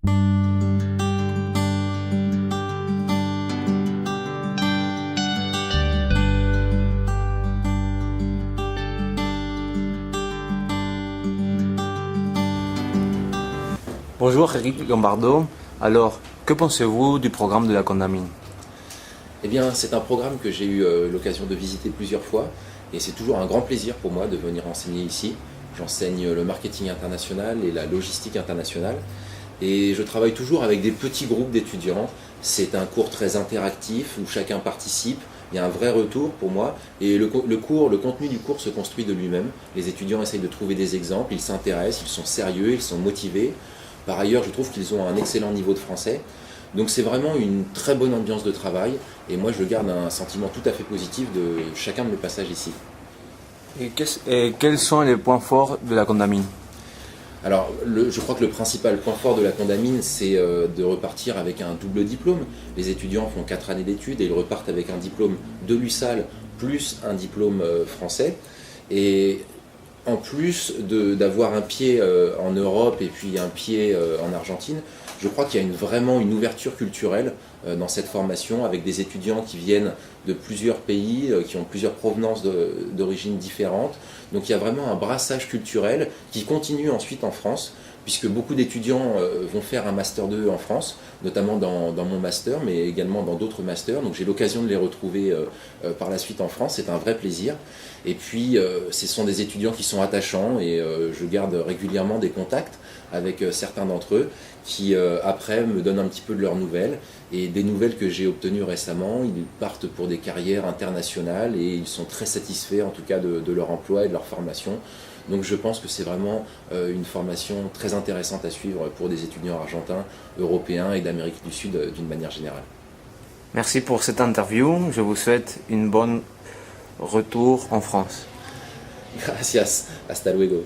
Bonjour Eric Lombardo, alors que pensez-vous du programme de la Condamine? Eh bien, c'est un programme que j'ai eu l'occasion de visiter plusieurs fois et c'est toujours un grand plaisir pour moi de venir enseigner ici. J'enseigne le marketing international et la logistique internationale et je travaille toujours avec des petits groupes d'étudiants. C'est un cours très interactif où chacun participe, il y a un vrai retour pour moi et le contenu du cours se construit de lui-même. Les étudiants essayent de trouver des exemples, ils s'intéressent, ils sont sérieux, ils sont motivés. Par ailleurs, je trouve qu'ils ont un excellent niveau de français. Donc c'est vraiment une très bonne ambiance de travail et moi je garde un sentiment tout à fait positif de chacun de mes passages ici. Et quels sont les points forts de la Condamine? Alors je crois que le principal point fort de la Condamine c'est de repartir avec un double diplôme. Les étudiants font 4 années d'études et ils repartent avec un diplôme de l'USAL plus un diplôme français. Et en plus d'avoir un pied en Europe et puis un pied en Argentine, je crois qu'il y a vraiment une ouverture culturelle dans cette formation avec des étudiants qui viennent de plusieurs pays, qui ont plusieurs provenances d'origines différentes. Donc il y a vraiment un brassage culturel qui continue ensuite en France, puisque beaucoup d'étudiants vont faire un Master 2 en France, notamment dans mon master, mais également dans d'autres masters. Donc j'ai l'occasion de les retrouver par la suite en France, c'est un vrai plaisir. Et puis ce sont des étudiants qui sont attachants et je garde régulièrement des contacts avec certains d'entre eux qui après me donnent un petit peu de leurs nouvelles et des nouvelles que j'ai obtenues récemment. Ils partent pour des carrières internationales et ils sont très satisfaits en tout cas de leur emploi et de leur formation. Donc je pense que c'est vraiment une formation très intéressante à suivre pour des étudiants argentins, européens et d'Amérique du Sud d'une manière générale. Merci pour cette interview, je vous souhaite une bonne retour en France. Gracias, hasta luego.